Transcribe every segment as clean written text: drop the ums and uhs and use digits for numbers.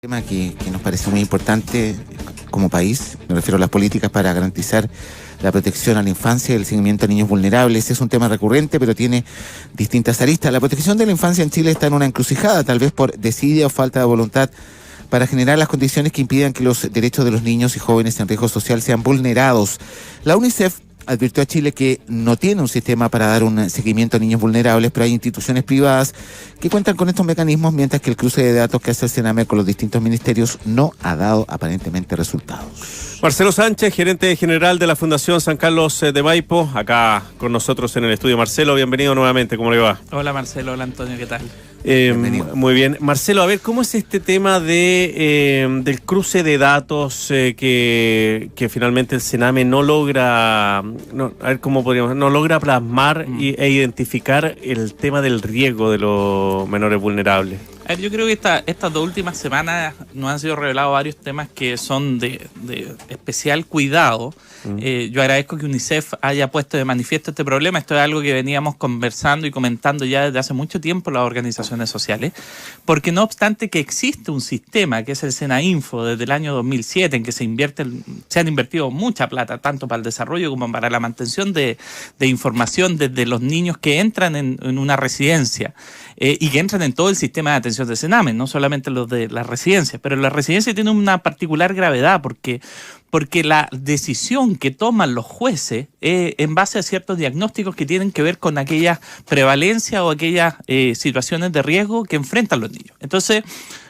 Tema que nos parece muy importante como país, me refiero a las políticas para garantizar la protección a la infancia y el seguimiento a niños vulnerables. Es un tema recurrente, pero tiene distintas aristas. La protección de la infancia en Chile está en una encrucijada, tal vez por desidia o falta de voluntad para generar las condiciones que impidan que los derechos de los niños y jóvenes en riesgo social sean vulnerados. La UNICEF advirtió a Chile que no tiene un sistema para dar un seguimiento a niños vulnerables, pero hay instituciones privadas que cuentan con estos mecanismos, mientras que el cruce de datos que hace el Sename con los distintos ministerios no ha dado aparentemente resultados. Marcelo Sánchez, gerente general de la Fundación San Carlos de Maipo, acá con nosotros en el estudio. Marcelo, bienvenido nuevamente, ¿cómo le va? Hola Marcelo, hola Antonio, ¿qué tal? Muy bien. Marcelo, a ver, ¿cómo es este tema del cruce de datos que finalmente el Sename no logra, no logra plasmar e identificar el tema del riesgo de los menores vulnerables? A ver, yo creo que estas dos últimas semanas nos han sido revelados varios temas que son de especial cuidado. Yo agradezco que UNICEF haya puesto de manifiesto este problema. Esto es algo que veníamos conversando y comentando ya desde hace mucho tiempo las organizaciones sociales, porque no obstante que existe un sistema que es el SENAINFO desde el año 2007 en que se han invertido mucha plata tanto para el desarrollo como para la mantención de información desde los niños que entran en una residencia y que entran en todo el sistema de atención de Sename, no solamente los de las residencias, pero la residencia tiene una particular gravedad porque la decisión que toman los jueces en base a ciertos diagnósticos que tienen que ver con aquellas prevalencias o aquellas situaciones de riesgo que enfrentan los niños. Entonces,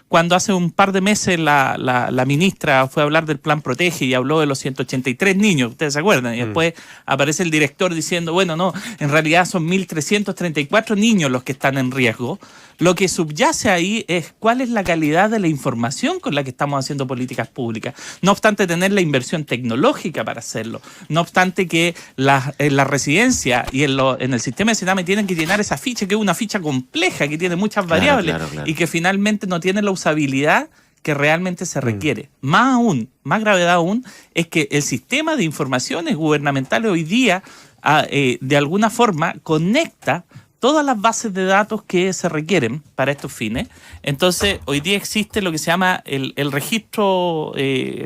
cuando hace un par de meses la ministra fue a hablar del Plan Protege y habló de los 183 niños, ¿ustedes se acuerdan? Y después aparece el director diciendo, bueno, no, en realidad son 1.334 niños los que están en riesgo. Lo que subyace ahí es cuál es la calidad de la información con la que estamos haciendo políticas públicas. No obstante tener la inversión tecnológica para hacerlo, no obstante que en la residencia y en el sistema de Sename tienen que llenar esa ficha, que es una ficha compleja, que tiene muchas variables claro. Y que finalmente no tiene la usabilidad que realmente se requiere. Más aún, más gravedad aún, es que el sistema de informaciones gubernamentales hoy día, de alguna forma, conecta todas las bases de datos que se requieren para estos fines. Entonces, hoy día existe lo que se llama el registro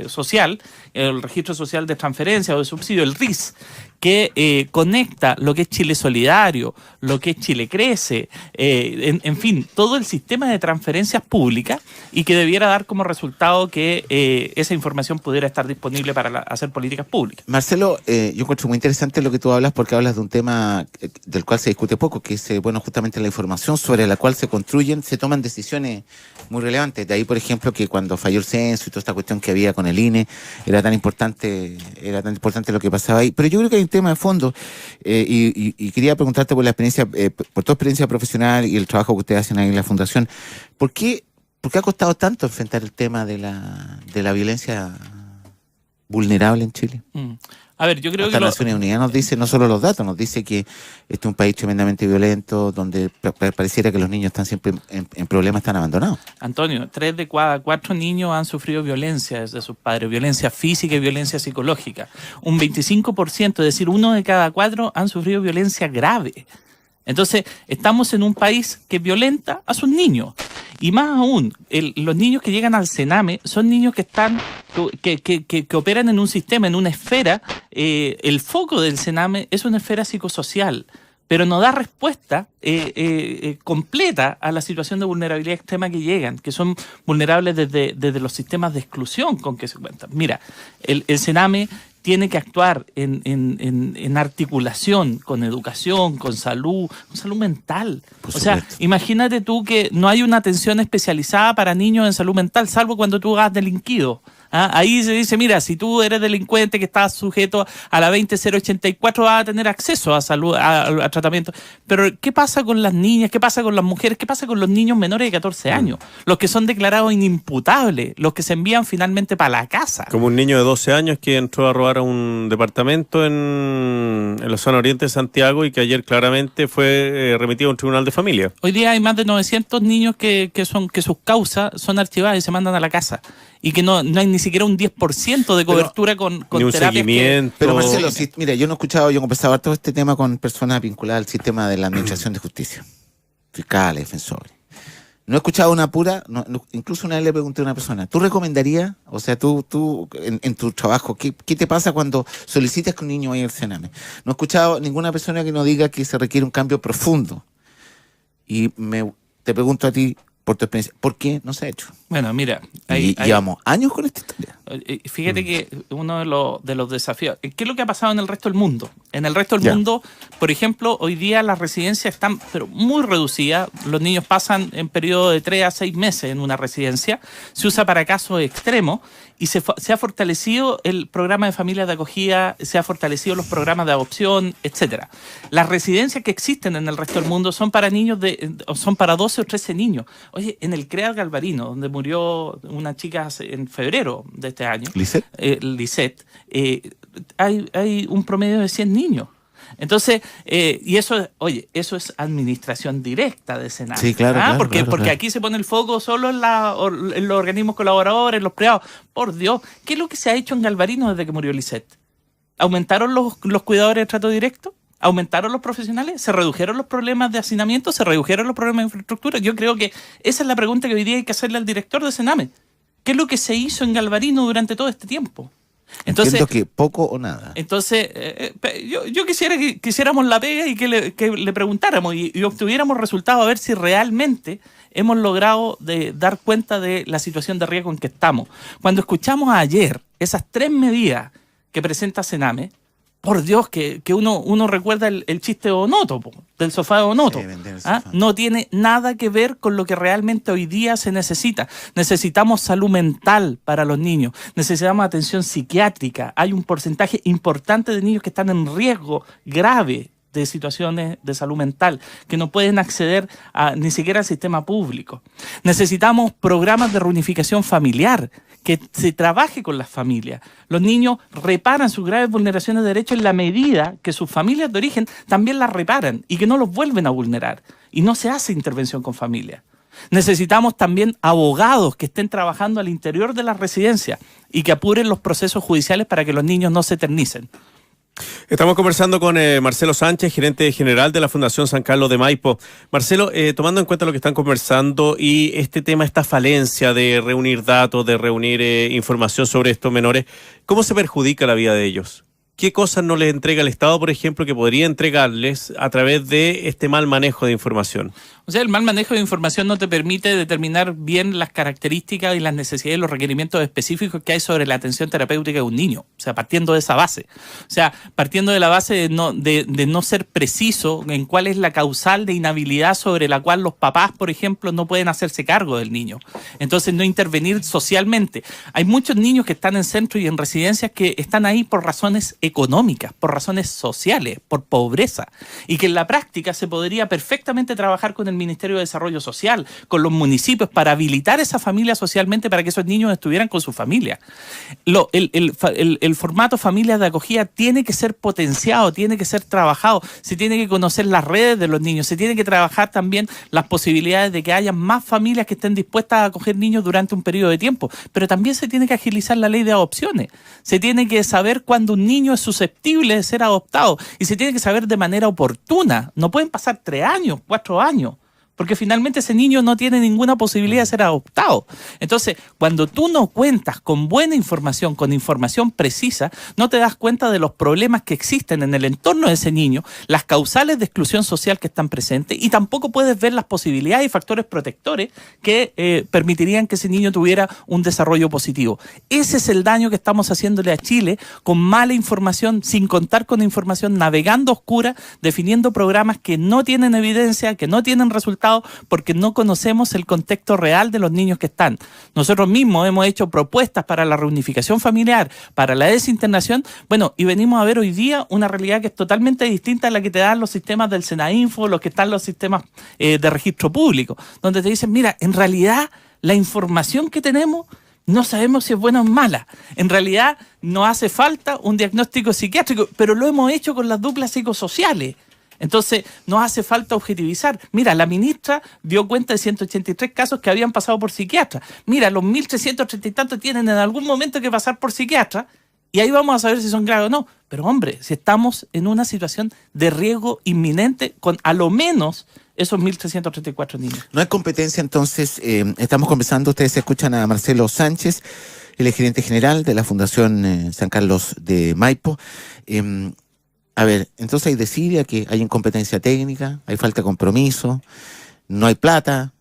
social, el registro social de transferencia o de subsidio, el RIS, que conecta lo que es Chile Solidario, lo que es Chile Crece, en fin, todo el sistema de transferencias públicas y que debiera dar como resultado que esa información pudiera estar disponible para hacer políticas públicas. Marcelo, yo encuentro muy interesante lo que tú hablas porque hablas de un tema del cual se discute poco, que es justamente la información sobre la cual se toman decisiones muy relevantes. De ahí, por ejemplo, que cuando falló el censo y toda esta cuestión que había con el INE, era tan importante lo que pasaba ahí. Pero yo creo que hay un tema de fondo y quería preguntarte por la experiencia, por tu experiencia profesional y el trabajo que ustedes hacen ahí en la Fundación. ¿Por qué ha costado tanto enfrentar el tema de la violencia vulnerable en Chile? A ver, yo creo que Naciones Unidas nos dice no solo los datos, nos dice que este es un país tremendamente violento, donde pareciera que los niños están siempre en problemas, están abandonados. Antonio, 3 de cada 4 niños han sufrido violencia desde sus padres, violencia física y violencia psicológica. Un 25%, es decir, 1 de cada 4 han sufrido violencia grave. Entonces, estamos en un país que violenta a sus niños. Y más aún, los niños que llegan al Sename son niños que operan en un sistema, en una esfera. El foco del Sename es una esfera psicosocial, pero no da respuesta completa a la situación de vulnerabilidad extrema que llegan, que son vulnerables desde los sistemas de exclusión con que se cuentan. Mira, el Sename tiene que actuar en articulación con educación, con salud mental. O sea, imagínate tú que no hay una atención especializada para niños en salud mental, salvo cuando tú has delinquido. Ahí se dice, mira, si tú eres delincuente que estás sujeto a la 20084 vas a tener acceso a salud, a tratamiento. Pero ¿qué pasa con las niñas? ¿Qué pasa con las mujeres? ¿Qué pasa con los niños menores de 14 años? Los que son declarados inimputables, los que se envían finalmente para la casa. Como un niño de 12 años que entró a robar a un departamento en la zona oriente de Santiago y que ayer claramente fue remitido a un tribunal de familia. Hoy día hay más de 900 niños que sus causas son archivadas y se mandan a la casa. Y que no hay ni siquiera un 10% de cobertura con terapias. Seguimiento. Pero Marcelo, mira, yo he conversado todo este tema con personas vinculadas al sistema de la administración de justicia, fiscales, defensores. No he escuchado una pura, incluso una vez le pregunté a una persona, ¿tú recomendarías, o sea, tú en tu trabajo, ¿qué te pasa cuando solicitas que un niño vaya al Sename? No he escuchado ninguna persona que nos diga que se requiere un cambio profundo. Y te pregunto a ti, por tu experiencia, ¿por qué no se ha hecho? Bueno, mira, llevamos años con esta historia. Fíjate que uno de los desafíos, ¿qué es lo que ha pasado en el resto del mundo? En el resto del mundo, por ejemplo, hoy día las residencias están pero muy reducidas. Los niños pasan en periodo de 3 a 6 meses en una residencia. Se usa para casos extremos y se ha fortalecido el programa de familias de acogida, se ha fortalecido los programas de adopción, etcétera. Las residencias que existen en el resto del mundo son para niños son para 12 o 13 niños. Oye, en el CREA Galvarino, donde murió una chica en febrero de este año, Lisette, hay un promedio de 100 niños. Entonces, y eso es administración directa de Sename. Sí, claro, porque aquí se pone el foco solo en los organismos colaboradores, en los privados. Por Dios, ¿qué es lo que se ha hecho en Galvarino desde que murió Lisette? ¿Aumentaron los cuidadores de trato directo? ¿Aumentaron los profesionales? ¿Se redujeron los problemas de hacinamiento? ¿Se redujeron los problemas de infraestructura? Yo creo que esa es la pregunta que hoy día hay que hacerle al director de Sename. ¿Qué es lo que se hizo en Galvarino durante todo este tiempo? Entonces, entiendo que poco o nada. Entonces, yo quisiera que hiciéramos la pega y que le preguntáramos y obtuviéramos resultados a ver si realmente hemos logrado dar cuenta de la situación de riesgo en que estamos. Cuando escuchamos ayer esas 3 medidas que presenta Sename, por Dios, que uno recuerda el chiste de Onoto, del sofá de Onoto. Sí, no tiene nada que ver con lo que realmente hoy día se necesita. Necesitamos salud mental para los niños, necesitamos atención psiquiátrica. Hay un porcentaje importante de niños que están en riesgo grave de situaciones de salud mental, que no pueden acceder ni siquiera al sistema público. Necesitamos programas de reunificación familiar, que se trabaje con las familias. Los niños reparan sus graves vulneraciones de derechos en la medida que sus familias de origen también las reparan y que no los vuelven a vulnerar. Y no se hace intervención con familias. Necesitamos también abogados que estén trabajando al interior de las residencias y que apuren los procesos judiciales para que los niños no se eternicen. Estamos conversando con Marcelo Sánchez, gerente general de la Fundación San Carlos de Maipo. Marcelo, tomando en cuenta lo que están conversando y este tema, esta falencia de reunir datos, de reunir información sobre estos menores, ¿cómo se perjudica la vida de ellos? ¿Qué cosas no les entrega el Estado, por ejemplo, que podría entregarles a través de este mal manejo de información? O sea, el mal manejo de información no te permite determinar bien las características y las necesidades y los requerimientos específicos que hay sobre la atención terapéutica de un niño. O sea, partiendo de esa base. O sea, partiendo de la base de no ser preciso en cuál es la causal de inhabilidad sobre la cual los papás, por ejemplo, no pueden hacerse cargo del niño. Entonces, no intervenir socialmente. Hay muchos niños que están en centros y en residencias que están ahí por razones económicas, por razones sociales, por pobreza. Y que en la práctica se podría perfectamente trabajar con el Ministerio de Desarrollo Social, con los municipios, para habilitar esa familia socialmente para que esos niños estuvieran con su familia. El formato familias de acogida tiene que ser potenciado, tiene que ser trabajado, se tiene que conocer las redes de los niños, se tiene que trabajar también las posibilidades de que haya más familias que estén dispuestas a acoger niños durante un periodo de tiempo, pero también se tiene que agilizar la ley de adopciones, se tiene que saber cuándo un niño es susceptible de ser adoptado y se tiene que saber de manera oportuna. No pueden pasar 3 años, 4 años, porque finalmente ese niño no tiene ninguna posibilidad de ser adoptado. Entonces, cuando tú no cuentas con buena información, con información precisa, no te das cuenta de los problemas que existen en el entorno de ese niño, las causales de exclusión social que están presentes, y tampoco puedes ver las posibilidades y factores protectores que permitirían que ese niño tuviera un desarrollo positivo. Ese es el daño que estamos haciéndole a Chile con mala información, sin contar con información, navegando a oscuras, definiendo programas que no tienen evidencia, que no tienen resultados, porque no conocemos el contexto real de los niños que están. Nosotros mismos hemos hecho propuestas para la reunificación familiar, para la desinternación, y venimos a ver hoy día una realidad que es totalmente distinta a la que te dan los sistemas del Senainfo, los que están los sistemas de registro público, donde te dicen, mira, en realidad la información que tenemos no sabemos si es buena o mala. En realidad no hace falta un diagnóstico psiquiátrico, pero lo hemos hecho con las duplas psicosociales. Entonces, nos hace falta objetivizar. Mira, la ministra dio cuenta de 183 casos que habían pasado por psiquiatra. Mira, los 1.330 y tantos tienen en algún momento que pasar por psiquiatra y ahí vamos a saber si son graves o no. Pero hombre, si estamos en una situación de riesgo inminente con a lo menos esos 1.334 niños. No hay competencia, entonces, estamos conversando, ustedes escuchan a Marcelo Sánchez, el gerente general de la Fundación San Carlos de Maipo. A ver, entonces hay desidia que hay incompetencia técnica, hay falta de compromiso, no hay plata,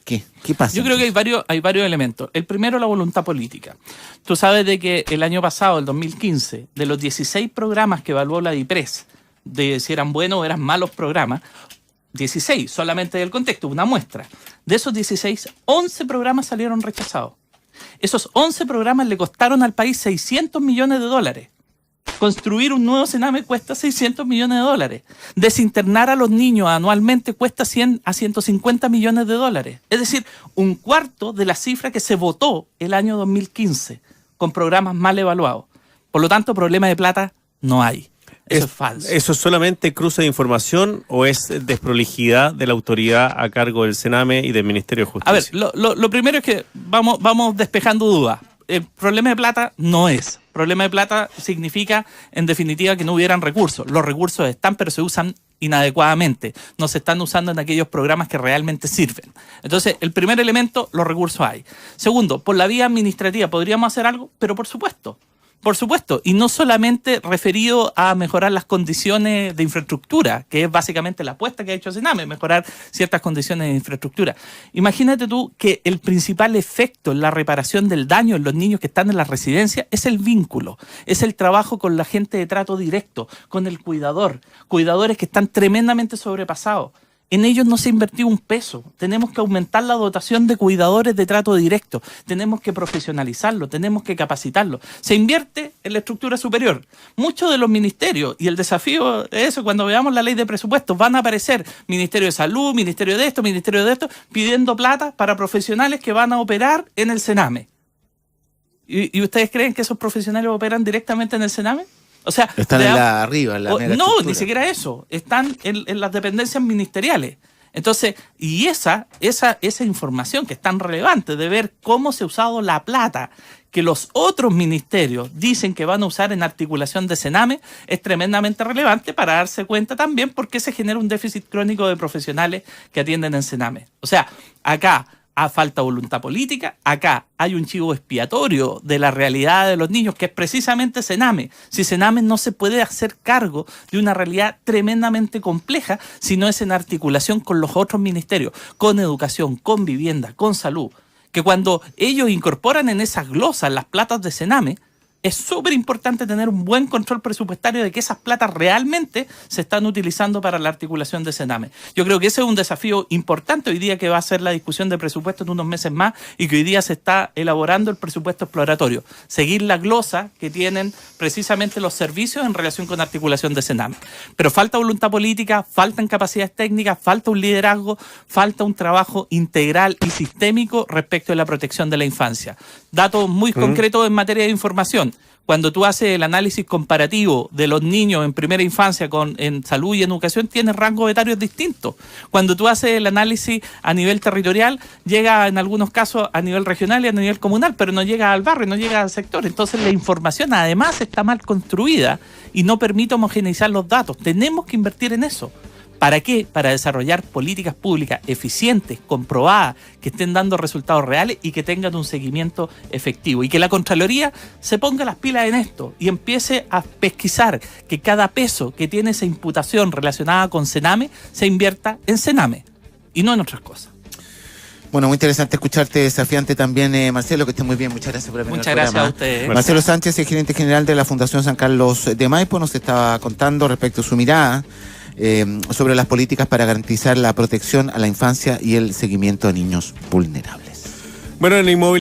¿qué pasa? Yo creo que hay varios elementos. El primero, la voluntad política. Tú sabes de que el año pasado, el 2015, de los 16 programas que evaluó la DIPRES, de si eran buenos o eran malos programas, 16, solamente del contexto, una muestra. De esos 16, 11 programas salieron rechazados. Esos 11 programas le costaron al país $600 millones. Construir un nuevo Sename cuesta $600 millones. Desinternar a los niños anualmente cuesta $100 a $150 millones. Es decir, un cuarto de la cifra que se votó el año 2015 con programas mal evaluados. Por lo tanto, problema de plata no hay. Eso es falso. ¿Eso es solamente cruce de información o es desprolijidad de la autoridad a cargo del Sename y del Ministerio de Justicia? A ver, lo primero es que vamos despejando dudas. El problema de plata no es. Problema de plata significa, en definitiva, que no hubieran recursos. Los recursos están, pero se usan inadecuadamente. No se están usando en aquellos programas que realmente sirven. Entonces, el primer elemento, los recursos hay. Segundo, por la vía administrativa, ¿podríamos hacer algo? Pero por supuesto. Por supuesto, y no solamente referido a mejorar las condiciones de infraestructura, que es básicamente la apuesta que ha hecho Sename, mejorar ciertas condiciones de infraestructura. Imagínate tú que el principal efecto en la reparación del daño en los niños que están en las residencias es el vínculo, es el trabajo con la gente de trato directo, con el cuidador, cuidadores que están tremendamente sobrepasados. En ellos no se ha invertido un peso. Tenemos que aumentar la dotación de cuidadores de trato directo. Tenemos que profesionalizarlo, tenemos que capacitarlo. Se invierte en la estructura superior. Muchos de los ministerios, y el desafío es eso, cuando veamos la ley de presupuestos, van a aparecer Ministerio de Salud, Ministerio de esto, pidiendo plata para profesionales que van a operar en el Sename. ¿Y ustedes creen que esos profesionales operan directamente en el Sename? O sea, están arriba, en la mega no, estructura. ni siquiera eso. Están en las dependencias ministeriales. Entonces, y esa información que es tan relevante de ver cómo se ha usado la plata que los otros ministerios dicen que van a usar en articulación de Sename es tremendamente relevante para darse cuenta también por qué se genera un déficit crónico de profesionales que atienden en Sename. O sea, acá falta voluntad política, acá hay un chivo expiatorio de la realidad de los niños, que es precisamente Sename. Si Sename no se puede hacer cargo de una realidad tremendamente compleja, si no es en articulación con los otros ministerios, con educación, con vivienda, con salud, que cuando ellos incorporan en esas glosas las platas de Sename, es súper importante tener un buen control presupuestario de que esas platas realmente se están utilizando para la articulación de Sename. Yo creo que ese es un desafío importante hoy día, que va a ser la discusión de presupuesto en unos meses más, y que hoy día se está elaborando el presupuesto exploratorio. Seguir la glosa que tienen precisamente los servicios en relación con articulación de Sename. Pero falta voluntad política, faltan capacidades técnicas, falta un liderazgo, falta un trabajo integral y sistémico respecto de la protección de la infancia. Datos muy concretos en materia de información. Cuando tú haces el análisis comparativo de los niños en primera infancia en salud y en educación, tienes rangos etarios distintos. Cuando tú haces el análisis a nivel territorial, llega en algunos casos a nivel regional y a nivel comunal, pero no llega al barrio, no llega al sector. Entonces la información además está mal construida y no permite homogeneizar los datos. Tenemos que invertir en eso. ¿Para qué? Para desarrollar políticas públicas eficientes, comprobadas, que estén dando resultados reales y que tengan un seguimiento efectivo. Y que la Contraloría se ponga las pilas en esto y empiece a pesquisar que cada peso que tiene esa imputación relacionada con Sename se invierta en Sename y no en otras cosas. Bueno, muy interesante escucharte, desafiante también, Marcelo, que esté muy bien. Muchas gracias por venir. Muchas gracias a ustedes. Marcelo Sánchez, el gerente general de la Fundación San Carlos de Maipo, nos estaba contando respecto a su mirada sobre las políticas para garantizar la protección a la infancia y el seguimiento de niños vulnerables. Bueno, en el inmóvil